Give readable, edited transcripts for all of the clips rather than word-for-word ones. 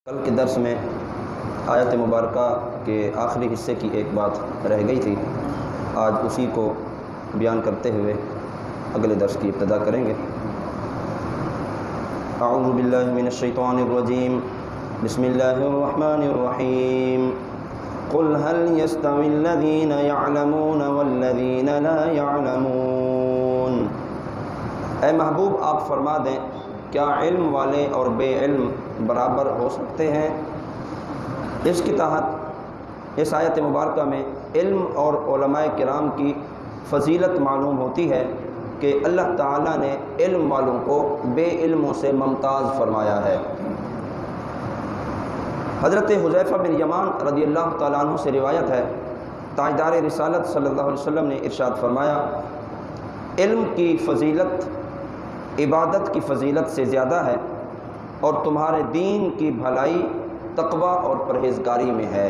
کل کے درس میں آیت مبارکہ کے آخری حصے کی ایک بات رہ گئی تھی، آج اسی کو بیان کرتے ہوئے اگلے درس کی ابتدا کریں گے۔ اعوذ باللہ من الشیطان الرجیم، بسم اللہ الرحمن الرحیم۔ قل هل يستوي الذين يعلمون والذين لا يعلمون۔ اے محبوب آپ فرما دیں، کیا علم والے اور بے علم برابر ہو سکتے ہیں؟ اس کی تحت اس آیت مبارکہ میں علم اور علماء کرام کی فضیلت معلوم ہوتی ہے کہ اللہ تعالیٰ نے علم والوں کو بے علموں سے ممتاز فرمایا ہے۔ حضرت حذیفہ بن یمان رضی اللہ تعالیٰ عنہ سے روایت ہے، تاجدار رسالت صلی اللہ علیہ وسلم نے ارشاد فرمایا، علم کی فضیلت عبادت کی فضیلت سے زیادہ ہے، اور تمہارے دین کی بھلائی تقوی اور پرہیزگاری میں ہے۔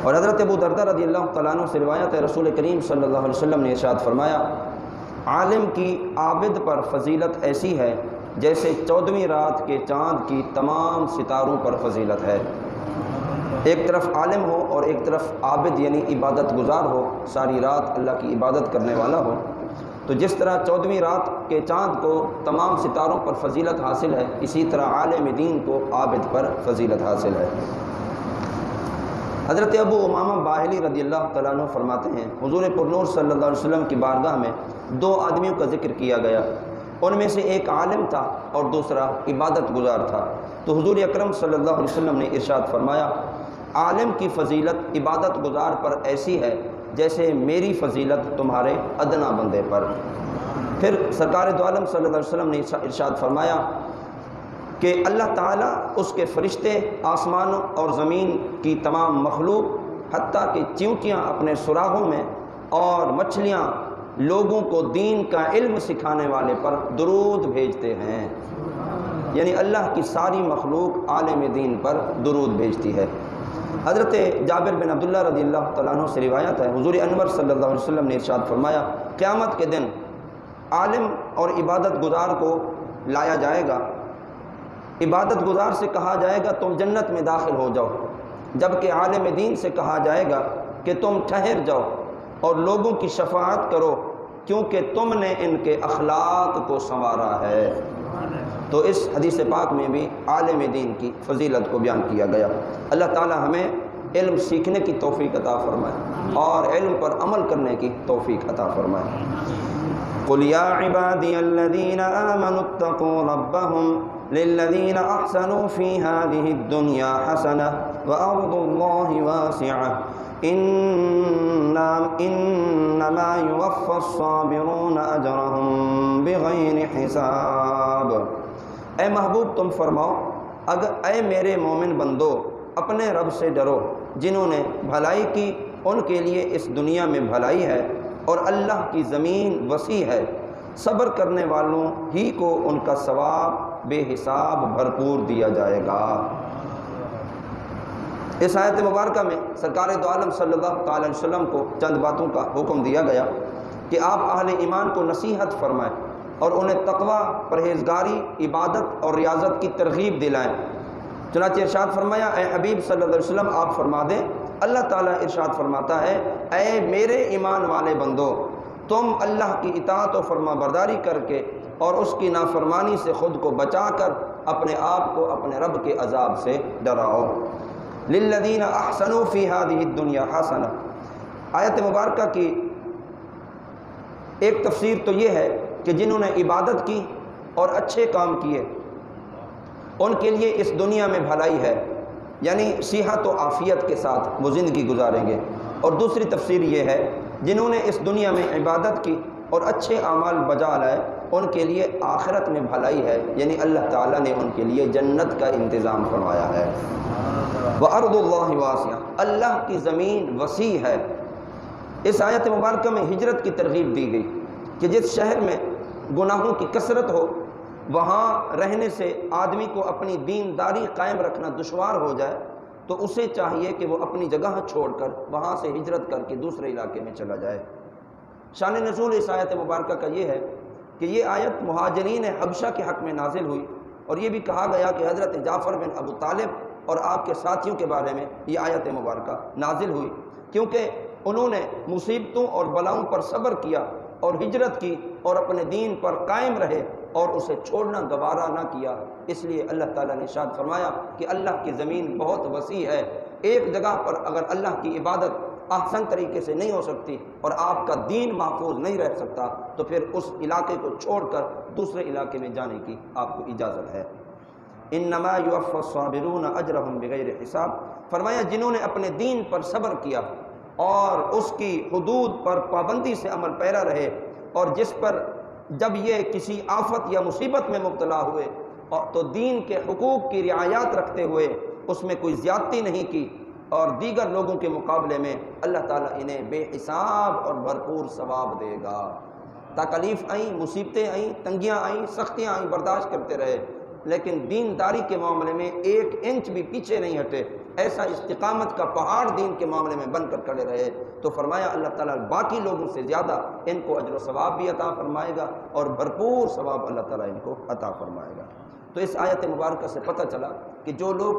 اور حضرت ابو دردہ رضی اللہ تعالیٰ عنہ سے روایت ہے، رسول کریم صلی اللہ علیہ وسلم نے ارشاد فرمایا، عالم کی عابد پر فضیلت ایسی ہے جیسے 14ویں رات کے چاند کی تمام ستاروں پر فضیلت ہے۔ ایک طرف عالم ہو اور ایک طرف عابد یعنی عبادت گزار ہو، ساری رات اللہ کی عبادت کرنے والا ہو، تو جس طرح 14ویں رات کے چاند کو تمام ستاروں پر فضیلت حاصل ہے، اسی طرح عالم دین کو عابد پر فضیلت حاصل ہے۔ حضرت ابو امامہ باہلی رضی اللہ تعالیٰ عنہ فرماتے ہیں، حضور پرنور صلی اللہ علیہ وسلم کی بارگاہ میں 2 آدمیوں کا ذکر کیا گیا، ان میں سے ایک عالم تھا اور دوسرا عبادت گزار تھا، تو حضور اکرم صلی اللہ علیہ وسلم نے ارشاد فرمایا، عالم کی فضیلت عبادت گزار پر ایسی ہے جیسے میری فضیلت تمہارے ادنا بندے پر۔ پھر سرکار دو عالم صلی اللہ علیہ وسلم نے ارشاد فرمایا کہ اللہ تعالیٰ، اس کے فرشتے، آسمان اور زمین کی تمام مخلوق، حتیٰ کہ چیونٹیاں اپنے سراغوں میں اور مچھلیاں لوگوں کو دین کا علم سکھانے والے پر درود بھیجتے ہیں، یعنی اللہ کی ساری مخلوق عالم دین پر درود بھیجتی ہے۔ حضرت جابر بن عبداللہ رضی اللہ تعالیٰ عنہ سے روایت ہے، حضور انور صلی اللہ علیہ وسلم نے ارشاد فرمایا، قیامت کے دن عالم اور عبادت گزار کو لایا جائے گا، عبادت گزار سے کہا جائے گا تم جنت میں داخل ہو جاؤ، جبکہ عالم دین سے کہا جائے گا کہ تم ٹھہر جاؤ اور لوگوں کی شفاعت کرو، کیونکہ تم نے ان کے اخلاق کو سنوارا ہے۔ تو اس حدیث پاک میں بھی عالم دین کی فضیلت کو بیان کیا گیا۔ اللہ تعالی ہمیں علم سیکھنے کی توفیق عطا فرمائے اور علم پر عمل کرنے کی توفیق عطا فرمائے۔ قُلْ يَا عِبَادِيَ الَّذِينَ آمَنُوا اتَّقُوا رَبَّهُمْ لِلَّذِينَ أَحْسَنُوا فِي هَذِهِ الدُّنْيَا حَسَنَةٌ وَأَرْضُ اللَّهِ وَاسِعَةٌ إِنَّمَا يُوَفَّى الصَّابِرُونَ أَجْرَهُمْ بِغَيْرِ حِسَابٍ۔ اے محبوب تم فرماؤ، اے میرے مومن بندو، اپنے رب سے ڈرو، جنہوں نے بھلائی کی ان کے لیے اس دنیا میں بھلائی ہے، اور اللہ کی زمین وسیع ہے، صبر کرنے والوں ہی کو ان کا ثواب بے حساب بھرپور دیا جائے گا۔ اس آیت مبارکہ میں سرکار دو عالم صلی اللہ تعالی علیہ وسلم کو چند باتوں کا حکم دیا گیا کہ آپ اہل ایمان کو نصیحت فرمائیں اور انہیں تقوی، پرہیزگاری، عبادت اور ریاضت کی ترغیب دلائیں۔ چنانچہ ارشاد فرمایا، اے حبیب صلی اللہ علیہ وسلم آپ فرما دیں، اللہ تعالیٰ ارشاد فرماتا ہے، اے میرے ایمان والے بندو، تم اللہ کی اطاعت و فرما برداری کر کے اور اس کی نافرمانی سے خود کو بچا کر اپنے آپ کو اپنے رب کے عذاب سے ڈراؤ۔ للذین احسنوا فی ہذہ الدنیا حسنہ۔ آیت مبارکہ کی ایک تفسیر تو یہ ہے کہ جنہوں نے عبادت کی اور اچھے کام کیے ان کے لیے اس دنیا میں بھلائی ہے، یعنی صحت و عافیت کے ساتھ وہ زندگی گزاریں گے۔ اور دوسری تفسیر یہ ہے، جنہوں نے اس دنیا میں عبادت کی اور اچھے اعمال بجا لائے ان کے لیے آخرت میں بھلائی ہے، یعنی اللہ تعالیٰ نے ان کے لیے جنت کا انتظام فرمایا ہے۔ وَأَرْضُ اللَّهِ وَاسِعَةٌ، اللہ کی زمین وسیع ہے۔ اس آیت مبارکہ میں ہجرت کی ترغیب دی گئی کہ جس شہر میں گناہوں کی کثرت ہو، وہاں رہنے سے آدمی کو اپنی دینداری قائم رکھنا دشوار ہو جائے، تو اسے چاہیے کہ وہ اپنی جگہ چھوڑ کر وہاں سے ہجرت کر کے دوسرے علاقے میں چلا جائے۔ شان نزول اس آیت مبارکہ کا یہ ہے کہ یہ آیت مہاجرین حبشہ کے حق میں نازل ہوئی، اور یہ بھی کہا گیا کہ حضرت جعفر بن ابو طالب اور آپ کے ساتھیوں کے بارے میں یہ آیت مبارکہ نازل ہوئی، کیونکہ انہوں نے مصیبتوں اور بلاؤں پر صبر کیا اور ہجرت کی اور اپنے دین پر قائم رہے اور اسے چھوڑنا گوارا نہ کیا۔ اس لیے اللہ تعالیٰ نے ارشاد فرمایا کہ اللہ کی زمین بہت وسیع ہے، ایک جگہ پر اگر اللہ کی عبادت احسن طریقے سے نہیں ہو سکتی اور آپ کا دین محفوظ نہیں رہ سکتا تو پھر اس علاقے کو چھوڑ کر دوسرے علاقے میں جانے کی آپ کو اجازت ہے۔ انما یوفی الصابرون اجرہم بغیر حساب، فرمایا جنہوں نے اپنے دین پر صبر کیا اور اس کی حدود پر پابندی سے عمل پیرا رہے، اور جس پر جب یہ کسی آفت یا مصیبت میں مبتلا ہوئے تو دین کے حقوق کی رعایت رکھتے ہوئے اس میں کوئی زیادتی نہیں کی، اور دیگر لوگوں کے مقابلے میں اللہ تعالیٰ انہیں بے حساب اور بھرپور ثواب دے گا۔ تکلیف آئیں، مصیبتیں آئیں، تنگیاں آئیں، سختیاں آئیں، برداشت کرتے رہے، لیکن دینداری کے معاملے میں ایک انچ بھی پیچھے نہیں ہٹے، ایسا استقامت کا پہاڑ دین کے معاملے میں بن کر کھڑے رہے، تو فرمایا اللہ تعالیٰ باقی لوگوں سے زیادہ ان کو اجر و ثواب بھی عطا فرمائے گا اور بھرپور ثواب اللہ تعالیٰ ان کو عطا فرمائے گا۔ تو اس آیت مبارکہ سے پتہ چلا کہ جو لوگ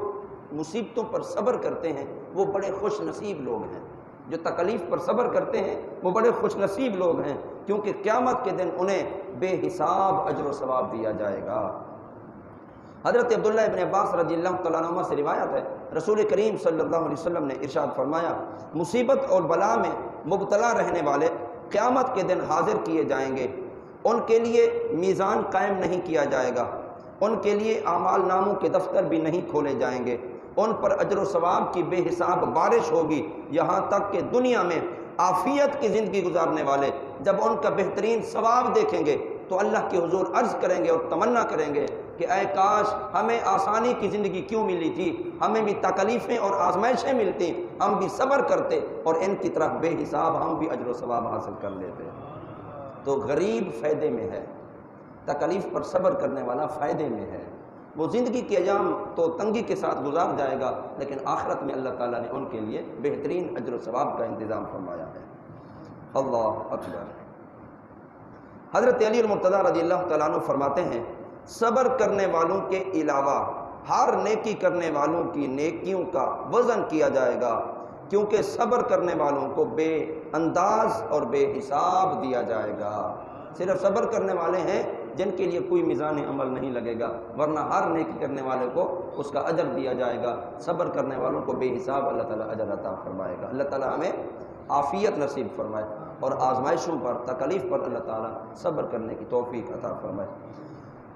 مصیبتوں پر صبر کرتے ہیں وہ بڑے خوش نصیب لوگ ہیں، جو تکلیف پر صبر کرتے ہیں وہ بڑے خوش نصیب لوگ ہیں، کیونکہ قیامت کے دن انہیں بے حساب اجر و ثواب دیا جائے گا۔ حضرت عبداللہ ابن عباس رضی اللہ تعالیٰ عنہ سے روایت ہے، رسول کریم صلی اللہ علیہ وسلم نے ارشاد فرمایا، مصیبت اور بلا میں مبتلا رہنے والے قیامت کے دن حاضر کیے جائیں گے، ان کے لیے میزان قائم نہیں کیا جائے گا، ان کے لیے اعمال ناموں کے دفتر بھی نہیں کھولے جائیں گے، ان پر اجر و ثواب کی بے حساب بارش ہوگی، یہاں تک کہ دنیا میں عافیت کی زندگی گزارنے والے جب ان کا بہترین ثواب دیکھیں گے تو اللہ کے حضور عرض کریں گے اور تمنا کریں گے کہ اے کاش ہمیں آسانی کی زندگی کیوں ملی تھی، ہمیں بھی تکلیفیں اور آزمائشیں ملتی، ہم بھی صبر کرتے اور ان کی طرح بے حساب ہم بھی اجر و ثواب حاصل کر لیتے۔ تو غریب فائدے میں ہے، تکلیف پر صبر کرنے والا فائدے میں ہے، وہ زندگی کے ایام تو تنگی کے ساتھ گزار جائے گا، لیکن آخرت میں اللہ تعالیٰ نے ان کے لیے بہترین اجر و ثواب کا انتظام فرمایا ہے۔ اللہ اکبر۔ حضرت علی المرتضیٰ رضی اللہ تعالیٰ عنہ فرماتے ہیں، صبر کرنے والوں کے علاوہ ہر نیکی کرنے والوں کی نیکیوں کا وزن کیا جائے گا، کیونکہ صبر کرنے والوں کو بے انداز اور بے حساب دیا جائے گا۔ صرف صبر کرنے والے ہیں جن کے لیے کوئی میزان عمل نہیں لگے گا، ورنہ ہر نیکی کرنے والے کو اس کا اجر دیا جائے گا۔ صبر کرنے والوں کو بے حساب اللہ تعالیٰ اجر عطا فرمائے گا۔ اللہ تعالیٰ ہمیں عافیت نصیب فرمائے اور آزمائشوں پر، تکلیف پر اللہ تعالیٰ صبر کرنے کی توفیق عطا فرمائے۔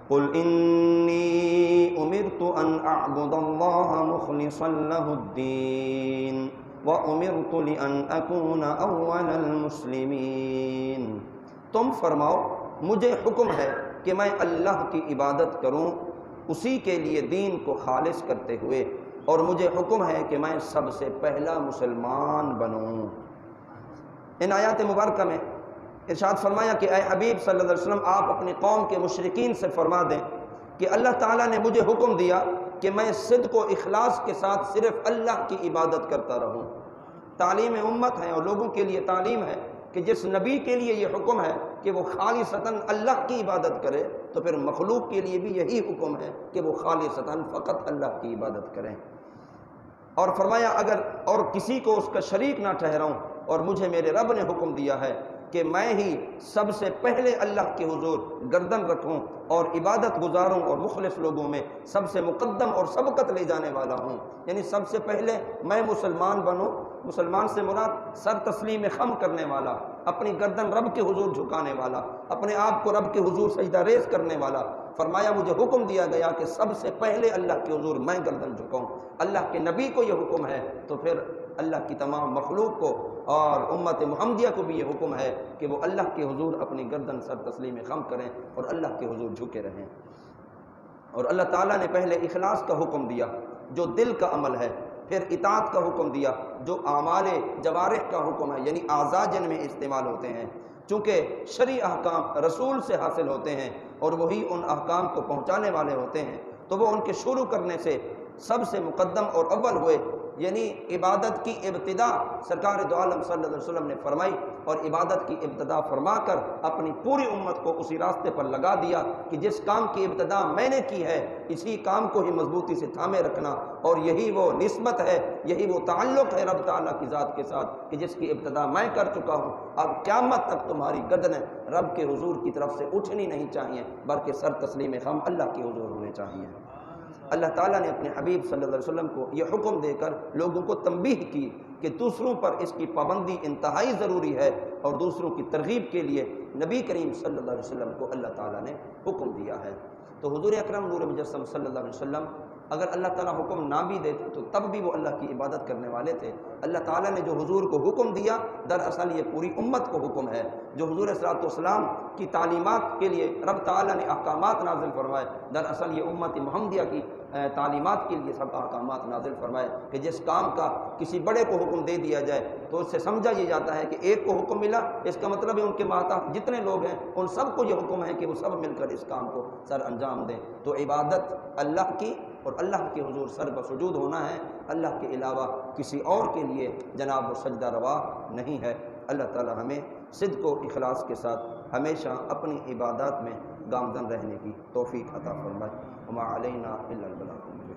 قل انی امرت ان اعبد اللہ مخلصا لہ الدین وامرت لان اکون اول المسلمین۔ تم فرماؤ مجھے حکم ہے کہ میں اللہ کی عبادت کروں اسی کے لیے دین کو خالص کرتے ہوئے، اور مجھے حکم ہے کہ میں سب سے پہلا مسلمان بنوں۔ ان آیات مبارکہ میں ارشاد فرمایا کہ اے حبیب صلی اللہ علیہ وسلم، آپ اپنی قوم کے مشرکین سے فرما دیں کہ اللہ تعالیٰ نے مجھے حکم دیا کہ میں صدق و اخلاص کے ساتھ صرف اللہ کی عبادت کرتا رہوں۔ تعلیم امت ہے اور لوگوں کے لیے تعلیم ہے کہ جس نبی کے لیے یہ حکم ہے کہ وہ خالصتاً اللہ کی عبادت کرے، تو پھر مخلوق کے لیے بھی یہی حکم ہے کہ وہ خالصتاً فقط اللہ کی عبادت کریں۔ اور فرمایا اگر اور کسی کو اس کا شریک نہ ٹھہراؤں، اور مجھے میرے رب نے حکم دیا ہے کہ میں ہی سب سے پہلے اللہ کے حضور گردن رکھوں اور عبادت گزاروں اور مخلص لوگوں میں سب سے مقدم اور سبقت لے جانے والا ہوں، یعنی سب سے پہلے میں مسلمان بنوں۔ مسلمان سے مراد سر تسلیم خم کرنے والا، اپنی گردن رب کے حضور جھکانے والا، اپنے آپ کو رب کے حضور سجدہ ریز کرنے والا۔ فرمایا مجھے حکم دیا گیا کہ سب سے پہلے اللہ کے حضور میں گردن جھکاؤں۔ اللہ کے نبی کو یہ حکم ہے تو پھر اللہ کی تمام مخلوق کو اور امت محمدیہ کو بھی یہ حکم ہے کہ وہ اللہ کے حضور اپنی گردن سر تسلیم خم کریں اور اللہ کے حضور جھکے رہیں۔ اور اللہ تعالیٰ نے پہلے اخلاص کا حکم دیا جو دل کا عمل ہے، پھر اطاعت کا حکم دیا جو اعمال جوارح کا حکم ہے، یعنی اعضاء جن میں استعمال ہوتے ہیں، چونکہ شرعی احکام رسول سے حاصل ہوتے ہیں اور وہی ان احکام کو پہنچانے والے ہوتے ہیں، تو وہ ان کے شروع کرنے سے سب سے مقدم اور اول ہوئے، یعنی عبادت کی ابتدا سرکار دو عالم صلی اللہ علیہ وسلم نے فرمائی، اور عبادت کی ابتدا فرما کر اپنی پوری امت کو اسی راستے پر لگا دیا کہ جس کام کی ابتدا میں نے کی ہے اسی کام کو ہی مضبوطی سے تھامے رکھنا، اور یہی وہ نسبت ہے، یہی وہ تعلق ہے رب تعالیٰ کی ذات کے ساتھ کہ جس کی ابتدا میں کر چکا ہوں۔ اب قیامت تک تمہاری گردنیں رب کے حضور کی طرف سے اٹھنی نہیں چاہیے، بلکہ سر تسلیم خم اللہ کے حضور ہونے چاہیے۔ اللہ تعالیٰ نے اپنے حبیب صلی اللہ علیہ وسلم کو یہ حکم دے کر لوگوں کو تنبیہ کی کہ دوسروں پر اس کی پابندی انتہائی ضروری ہے، اور دوسروں کی ترغیب کے لیے نبی کریم صلی اللہ علیہ وسلم کو اللہ تعالیٰ نے حکم دیا ہے۔ تو حضور اکرم نور مجسم صلی اللہ علیہ وسلم اگر اللہ تعالیٰ حکم نہ بھی دیتے تو تب بھی وہ اللہ کی عبادت کرنے والے تھے۔ اللہ تعالیٰ نے جو حضور کو حکم دیا دراصل یہ پوری امت کو حکم ہے۔ جو حضور صلی اللہ علیہ وسلم کی تعلیمات کے لیے رب تعالیٰ نے احکامات نازل فرمائے، دراصل یہ امت محمدیہ کی تعلیمات کے لیے سب احکامات نازل فرمائے کہ جس کام کا کسی بڑے کو حکم دے دیا جائے تو اس سے سمجھا یہ جاتا ہے کہ ایک کو حکم ملا، اس کا مطلب ہے ان کے ماتحت جتنے لوگ ہیں ان سب کو یہ حکم ہے کہ وہ سب مل کر اس کام کو سر انجام دیں۔ تو عبادت اللہ کی اور اللہ کے حضور سر بسجود ہونا ہے، اللہ کے علاوہ کسی اور کے لیے جناب و سجدہ روا نہیں ہے۔ اللہ تعالی ہمیں صدق و اخلاص کے ساتھ ہمیشہ اپنی عبادات میں گامزن رہنے کی توفیق عطا فرمائے۔ وما علینا الا البلاغ۔